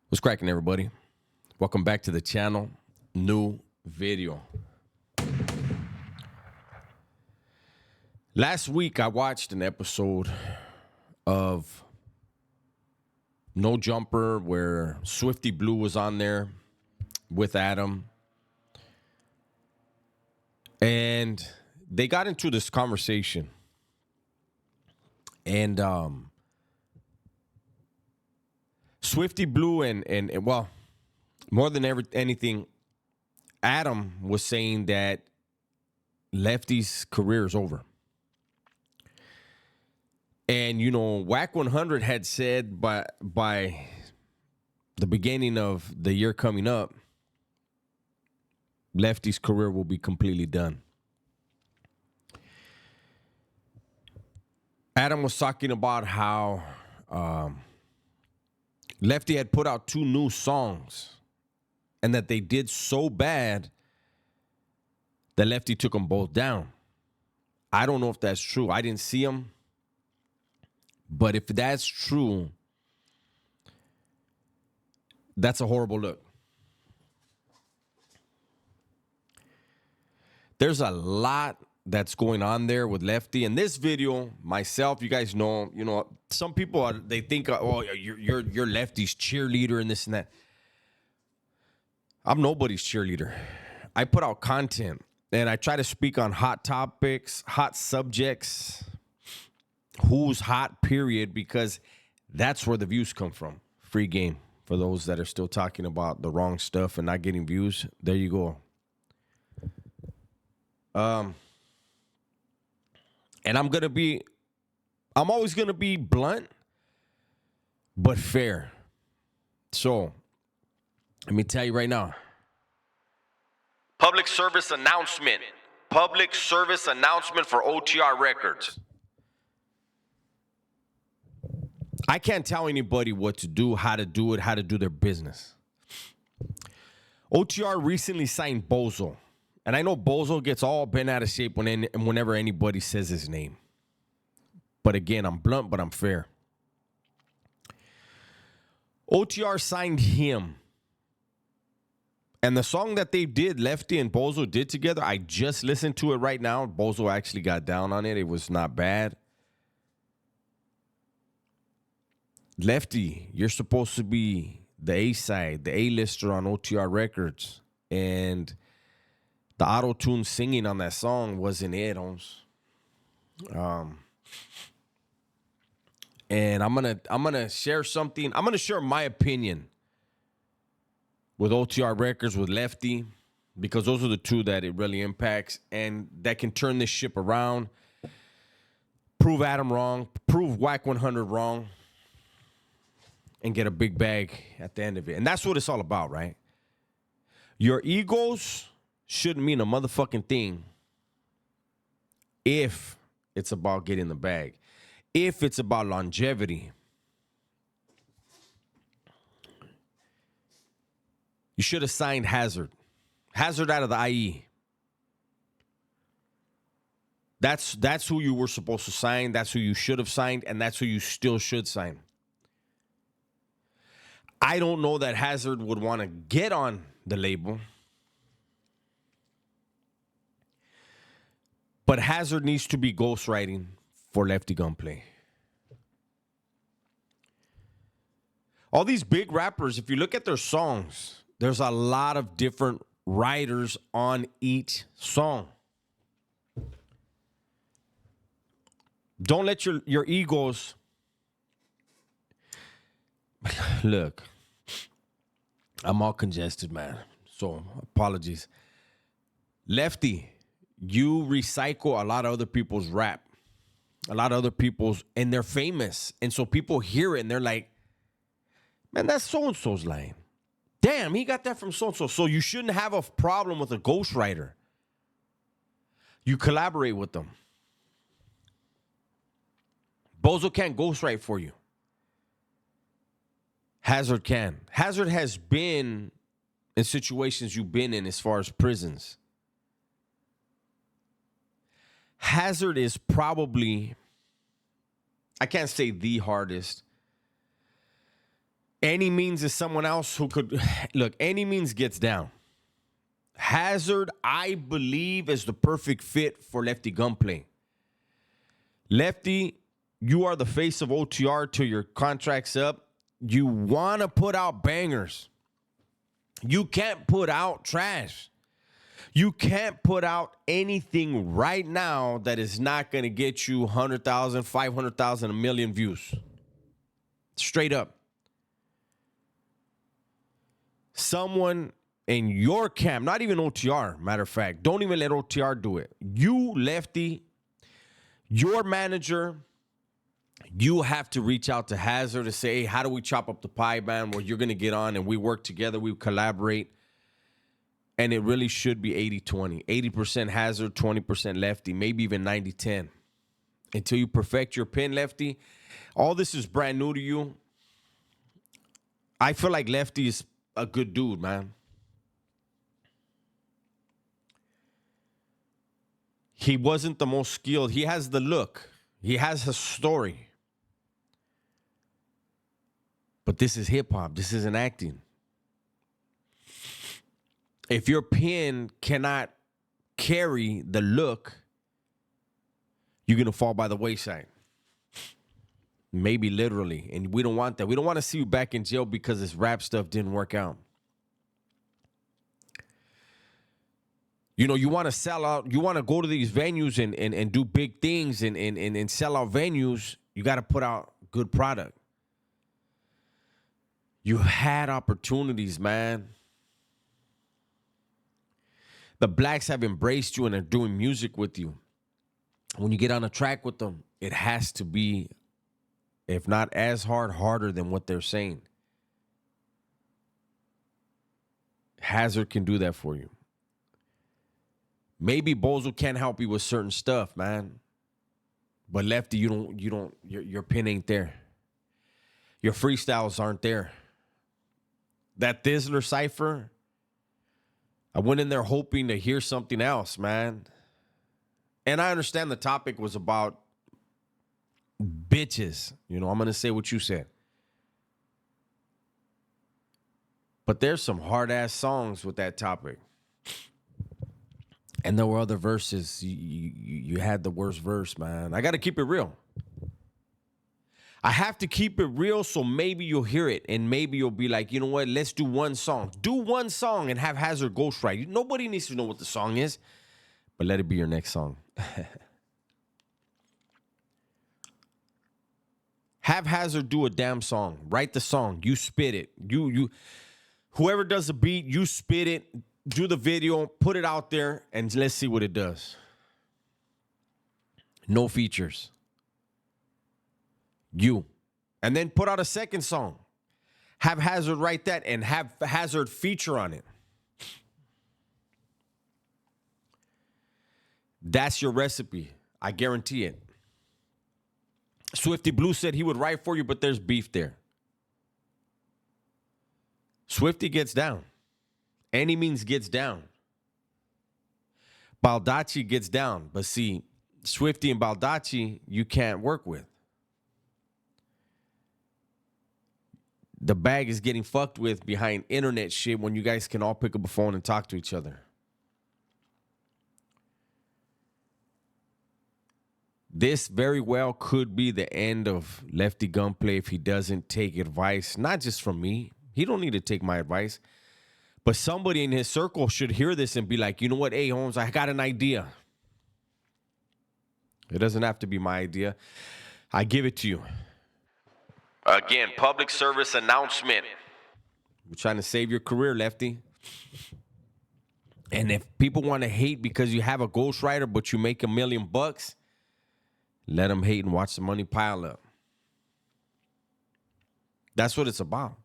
What's cracking, everybody? Welcome back to the channel. New video. Last week, I watched an episode of No Jumper where Swifty Blue was on there with Adam. And they got into this conversation. And Swifty Blue and well, more than anything, Adam was saying that Lefty's career is over. And, you know, Whack 100 had said by the beginning of the year coming up, Lefty's career will be completely done. Adam was talking about how Lefty had put out 2 new songs and that they did so bad that Lefty took them both down. I don't know if that's true. I didn't see them. But if that's true, that's a horrible look. There's a lot that's going on there with Lefty. In this video, myself, you guys know, some people they think, oh, you're Lefty's cheerleader and this and that. I'm nobody's cheerleader. I put out content and I try to speak on hot topics, hot subjects, who's hot, period, because that's where the views come from. Free game for those that are still talking about the wrong stuff and not getting views. There you go. And I'm always going to be blunt, but fair. So, let me tell you right now. Public service announcement. Public service announcement for OTR Records. I can't tell anybody what to do, how to do it, how to do their business. OTR recently signed Bozo. And I know Bozo gets all bent out of shape whenever anybody says his name. But again, I'm blunt, but I'm fair. OTR signed him. And the song that they did, Lefty and Bozo did together, I just listened to it right now. Bozo actually got down on it. It was not bad. Lefty, you're supposed to be the A-side, the A-lister on OTR Records. And the auto-tune singing on that song wasn't it, Holmes. And I'm gonna share something. I'm gonna share my opinion with OTR Records, with Lefty, because those are the two that it really impacts and that can turn this ship around, prove Adam wrong, prove Whack 100 wrong, and get a big bag at the end of it. And that's what it's all about, right? Your egos shouldn't mean a motherfucking thing if it's about getting the bag. If it's about longevity. You should have signed Hazard. Hazard out of the IE. That's who you were supposed to sign. That's who you should have signed. And that's who you still should sign. I don't know that Hazard would want to get on the label. But Hazard needs to be ghostwriting for Lefty Gunplay. All these big rappers, if you look at their songs, there's a lot of different writers on each song. Don't let your egos... Look, I'm all congested, man. So, apologies. Lefty, you recycle a lot of other people's rap. A lot of other people's, and they're famous. And so people hear it and they're like, man, that's so-and-so's line. Damn, he got that from so-and-so. So you shouldn't have a problem with a ghostwriter. You collaborate with them. Bozo can't ghostwrite for you. Hazard can. Hazard has been in situations you've been in as far as prisons. Hazard is probably, I can't say the hardest. Any Means is someone else who could look. Any Means gets down. Hazard, I believe, is the perfect fit for Lefty Gunplay. Lefty, you are the face of OTR till your contract's up. You want to put out bangers. You can't put out trash. You can't put out anything right now that is not going to get you 100,000, 500,000, a million views. Straight up. Someone in your camp, not even OTR, matter of fact, don't even let OTR do it. You, Lefty, your manager, you have to reach out to Hazard to say, hey, how do we chop up the pie, man, where you're going to get on and we work together, we collaborate. And it really should be 80-20. 80% Hazard, 20% Lefty, maybe even 90-10. Until you perfect your pin, Lefty. All this is brand new to you. I feel like Lefty is a good dude, man. He wasn't the most skilled. He has the look. He has a story. But this is hip-hop. This isn't acting. If your pin cannot carry the look, you're going to fall by the wayside. Maybe literally. And we don't want that. We don't want to see you back in jail because this rap stuff didn't work out. You know, you want to sell out. You want to go to these venues and do big things and sell out venues. You got to put out good product. You had opportunities, man. The blacks have embraced you and are doing music with you. When you get on a track with them, it has to be, if not as hard, harder than what they're saying. Hazard can do that for you. Maybe Bozo can't help you with certain stuff, man. But Lefty, your pin ain't there. Your freestyles aren't there. That Thizzler cipher, I went in there hoping to hear something else, man. And I understand the topic was about bitches. You know, I'm going to say what you said. But there's some hard-ass songs with that topic. And there were other verses. You had the worst verse, man. I got to keep it real. I have to keep it real so maybe you'll hear it and maybe you'll be like, you know what, let's do one song. Do one song and have Hazard ghostwrite. Nobody needs to know what the song is, but let it be your next song. Have Hazard do a damn song. Write the song. You spit it. Whoever does the beat, you spit it, do the video, put it out there, and let's see what it does. No features. You. And then put out a second song. Have Hazard write that and have Hazard feature on it. That's your recipe. I guarantee it. Swifty Blue said he would write for you, but there's beef there. Swifty gets down. Any Means gets down. Baldacci gets down. But see, Swifty and Baldacci, you can't work with. The bag is getting fucked with behind internet shit when you guys can all pick up a phone and talk to each other. This very well could be the end of Lefty Gunplay if he doesn't take advice, not just from me. He don't need to take my advice. But somebody in his circle should hear this and be like, you know what? Hey, Holmes, I got an idea. It doesn't have to be my idea. I give it to you. Again, public service announcement. We're trying to save your career, Lefty. And if people want to hate because you have a ghostwriter, but you make $1 million, let them hate and watch the money pile up. That's what it's about.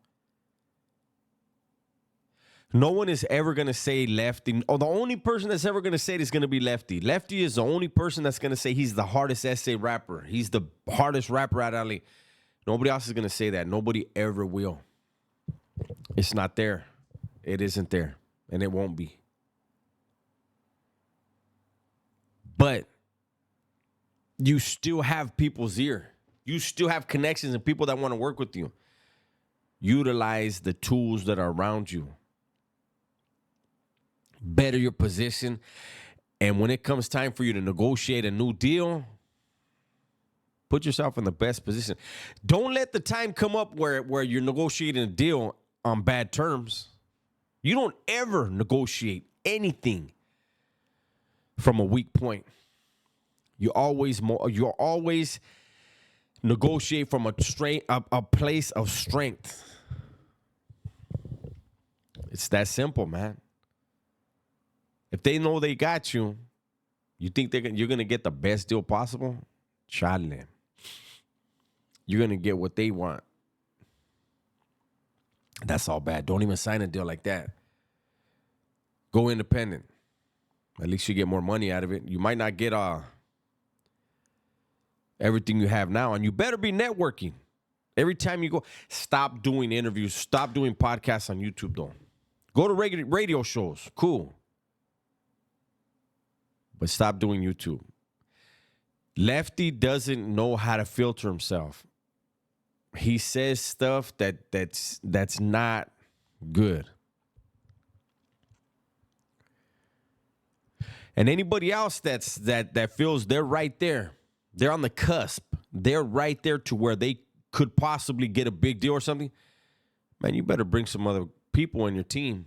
No one is ever going to say Lefty. Oh, the only person that's ever going to say it is going to be Lefty. Lefty is the only person that's going to say he's the hardest essay rapper. He's the hardest rapper at Ali. Nobody else is going to say that. Nobody ever will. It's not there. It isn't there. And it won't be. But you still have people's ear. You still have connections and people that want to work with you. Utilize the tools that are around you. Better your position. And when it comes time for you to negotiate a new deal, put yourself in the best position. Don't let the time come up where you're negotiating a deal on bad terms. You don't ever negotiate anything from a weak point. You always negotiate from a place of strength. It's that simple, man. If they know they got you, you think you're gonna get the best deal possible? Chale. You're gonna get what they want. That's all bad. Don't even sign a deal like that. Go independent. At least you get more money out of it. You might not get everything you have now, and you better be networking. Every time you go, stop doing interviews. Stop doing podcasts on YouTube, though. Go to regular radio shows. Cool. But stop doing YouTube. Lefty doesn't know how to filter himself. He says stuff that's not good. And anybody else that feels they're right there, they're on the cusp, they're right there to where they could possibly get a big deal or something, man, you better bring some other people in your team.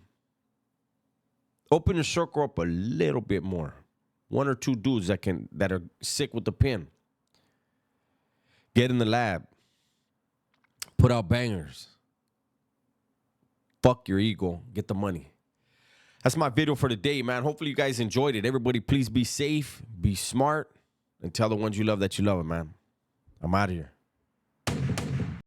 Open your circle up a little bit more. 1 or 2 dudes that are sick with the pen. Get in the lab. Put out bangers. Fuck your ego. Get the money. That's my video for today, man. Hopefully you guys enjoyed it. Everybody, please be safe, be smart, and tell the ones you love that you love it, man. I'm out of here.